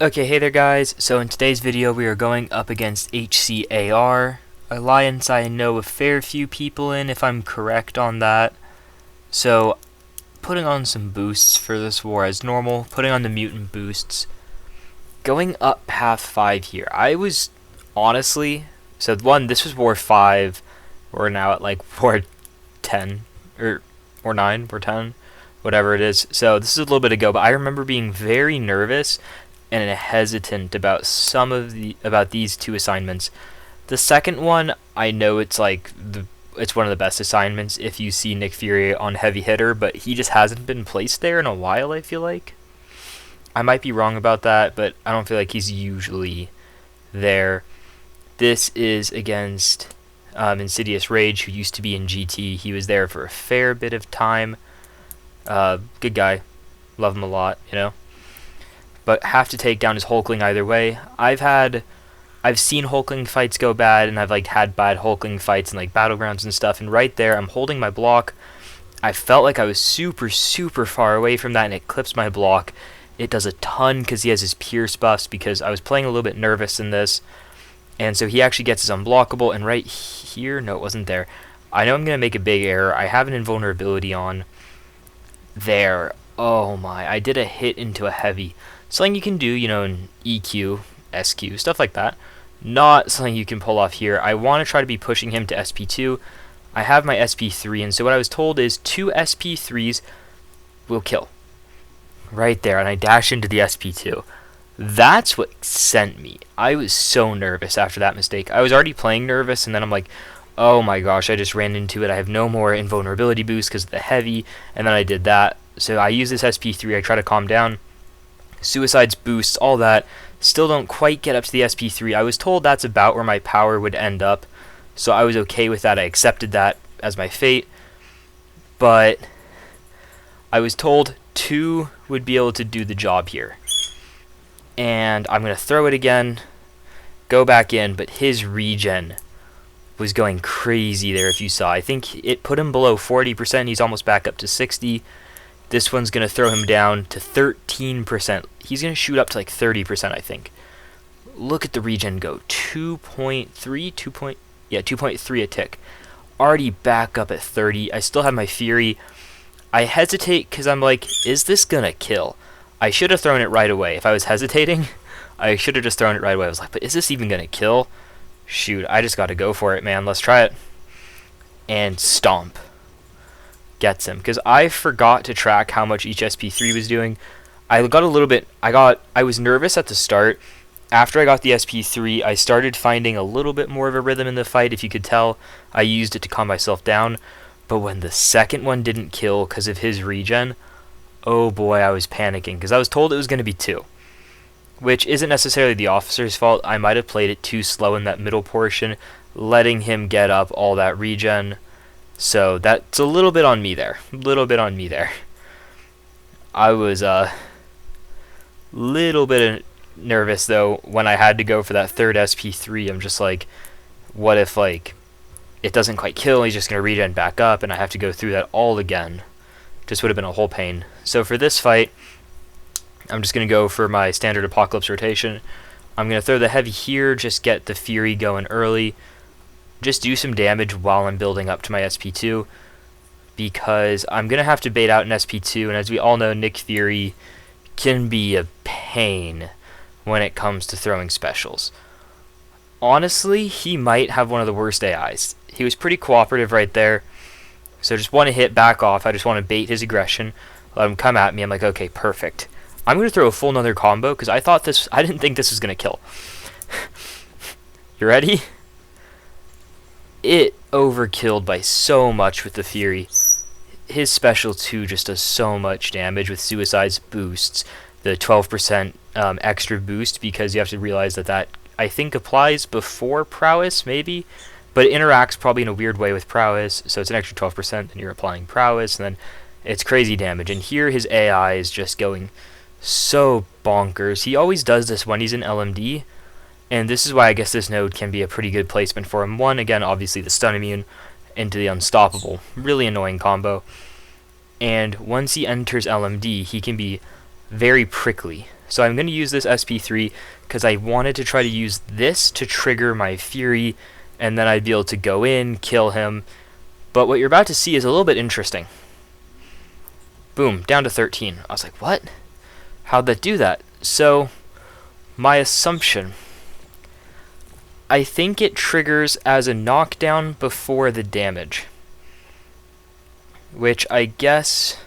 Okay, hey there guys. So in today's video we are going up against HCAR, alliance I know a fair few people in if I'm correct on that. So putting on some boosts for this war as normal, putting on the mutant boosts. Going up path 5 here. I was honestly, so this was war 5, we're now at like war 10, or 9, war 10, whatever it is. So this is a little bit ago, but I remember being very nervous and hesitant about these two assignments. The second one, I know it's it's one of the best assignments if you see Nick Fury on heavy hitter, but he just hasn't been placed there in a while, I feel like. I might be wrong about that, but I don't feel like he's usually there. This is against Insidious Rage, who used to be in GT. He was there for a fair bit of time. Good guy. Love him a lot, you know. But have to take down his Hulkling either way. I've seen Hulkling fights go bad, and I've had bad Hulkling fights in Battlegrounds and stuff, and right there I'm holding my block. I felt like I was super far away from that, and it clips my block. It does a ton because he has his Pierce buffs, because I was playing a little bit nervous in this, and so he actually gets his unblockable, and right here, no, it wasn't there. I know I'm going to make a big error. I have an invulnerability on there. Oh my, I did a hit into a heavy. Something you can do, in EQ, SQ, stuff like that. Not something you can pull off here. I want to try to be pushing him to SP2. I have my SP3, and so what I was told is 2 SP3s will kill. Right there, and I dash into the SP2. That's what sent me. I was so nervous after that mistake. I was already playing nervous, and then I'm like, oh my gosh, I just ran into it. I have no more invulnerability boost because of the heavy, and then I did that. So I use this SP3, I try to calm down. Suicides, boosts, all that. Still don't quite get up to the SP3. I was told that's about where my power would end up, so I was okay with that. I accepted that as my fate. But I was told 2 would be able to do the job here. And I'm going to throw it again, go back in, but his regen was going crazy there if you saw. I think it put him below 40%. He's almost back up to 60. This one's going to throw him down to 13%. He's going to shoot up to 30%, I think. Look at the regen go. 2.3 a tick. Already back up at 30. I still have my Fury. I hesitate because I'm like, is this going to kill? I should have thrown it right away. If I was hesitating, I should have just thrown it right away. I was like, but is this even going to kill? Shoot, I just got to go for it, man. Let's try it. And stomp. Gets him, because I forgot to track how much each SP3 was doing. I was nervous at the start. After I got the SP3, I started finding a little bit more of a rhythm in the fight. If you could tell, I used it to calm myself down. But when the second one didn't kill because of his regen, oh boy, I was panicking, because I was told it was going to be 2. Which isn't necessarily the officer's fault. I might have played it too slow in that middle portion, letting him get up all that regen. So that's a little bit on me there. I was a little bit nervous though when I had to go for that third SP3. I'm just like, what if it doesn't quite kill? He's just gonna regen back up, and I have to go through that all again. Just would have been a whole pain. So for this fight, I'm just gonna go for my standard Apocalypse rotation. I'm gonna throw the heavy here, just get the Fury going early. Just do some damage while I'm building up to my SP2, because I'm going to have to bait out an SP2, and as we all know, Nick Fury can be a pain when it comes to throwing specials. Honestly, he might have one of the worst AIs. He was pretty cooperative right there, so just want to hit back off. I just want to bait his aggression, let him come at me. I'm like, okay, perfect. I'm going to throw a full another combo, because I didn't think this was going to kill. You ready? It overkilled by so much with the Fury. His special 2 just does so much damage with Suicide's boosts. The 12% extra boost, because you have to realize that I think applies before Prowess, maybe? But it interacts probably in a weird way with Prowess, so it's an extra 12%, and you're applying Prowess, and then it's crazy damage. And here his AI is just going so bonkers. He always does this when he's in LMD, and this is why I guess this node can be a pretty good placement for him. One, again, obviously the stun immune into the unstoppable. Really annoying combo. And once he enters LMD, he can be very prickly. So I'm going to use this SP3 because I wanted to try to use this to trigger my Fury, and then I'd be able to go in, kill him. But what you're about to see is a little bit interesting. Boom, down to 13. I was like, what? How'd that do that? So, my assumption, I think it triggers as a knockdown before the damage, which I guess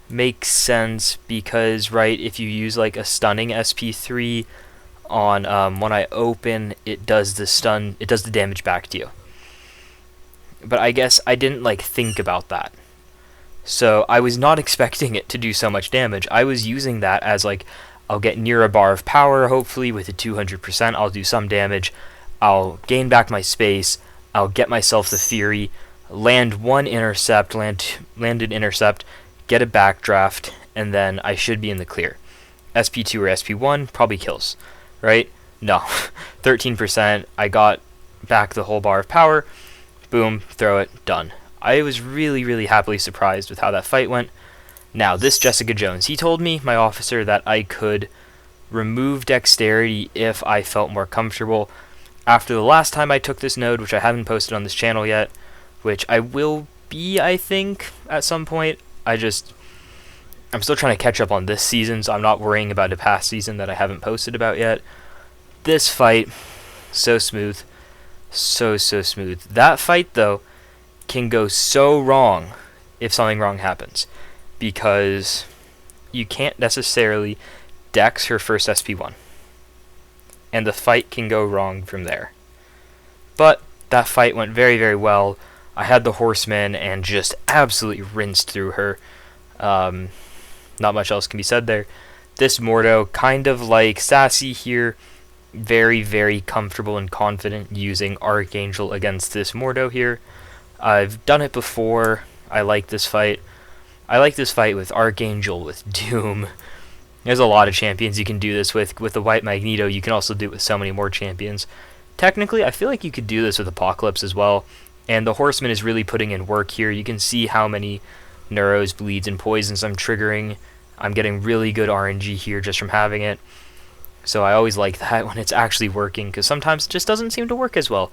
makes sense because, right, if you use like a stunning SP3 on when I open, it does the damage back to you. But I guess I didn't like think about that. So I was not expecting it to do so much damage. I was using that as like, I'll get near a bar of power, hopefully with a 200%, I'll do some damage, I'll gain back my space, I'll get myself the Fury, land one intercept, landed intercept, get a backdraft, and then I should be in the clear. SP2 or SP1 probably kills, right? No. 13%, I got back the whole bar of power, boom, throw it, done. I was really, really happily surprised with how that fight went. Now, this Jessica Jones, he told me, my officer, that I could remove dexterity if I felt more comfortable. After the last time I took this node, which I haven't posted on this channel yet, which I will be, I think, at some point, I'm still trying to catch up on this season, so I'm not worrying about a past season that I haven't posted about yet. This fight, so smooth. So smooth. That fight, though, can go so wrong if something wrong happens, because you can't necessarily dex her first SP1, and the fight can go wrong from there. But that fight went very, very well. I had the Horseman and just absolutely rinsed through her. Not much else can be said there. This Mordo, kind of like Sassy here, very, very comfortable and confident using Archangel against this Mordo here. I've done it before. I like this fight. I like this fight with Archangel, with Doom. There's a lot of champions you can do this with. With the White Magneto, you can also do it with so many more champions. Technically, I feel like you could do this with Apocalypse as well. And the Horseman is really putting in work here. You can see how many Neuros, Bleeds, and Poisons I'm triggering. I'm getting really good RNG here just from having it. So I always like that when it's actually working, because sometimes it just doesn't seem to work as well.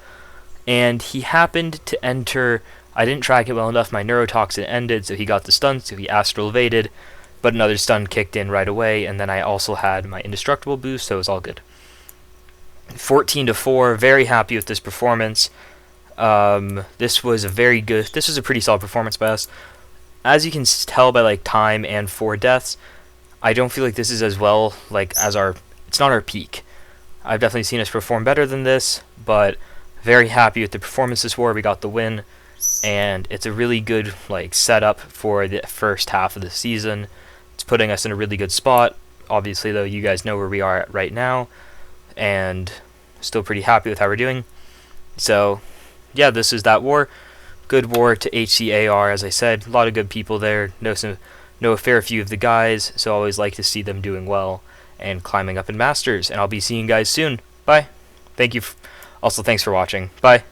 And he happened to enter, I didn't track it well enough, my Neurotoxin ended, so he got the stun, so he astral evaded, but another stun kicked in right away, and then I also had my indestructible boost, so it was all good. 14-4, very happy with this performance. This was a pretty solid performance by us. As you can tell by like time and 4 deaths, I don't feel like this is as well, like, as it's not our peak. I've definitely seen us perform better than this, but very happy with the performance this war. We got the win, and it's a really good like setup for the first half of the season. It's putting us in a really good spot. Obviously, though, you guys know where we are at right now, and still pretty happy with how we're doing. So, yeah, this is that war. Good war to HCAR, as I said. A lot of good people there. Know a fair few of the guys, so I always like to see them doing well and climbing up in Masters. And I'll be seeing you guys soon. Bye. Thank you. Also, thanks for watching. Bye.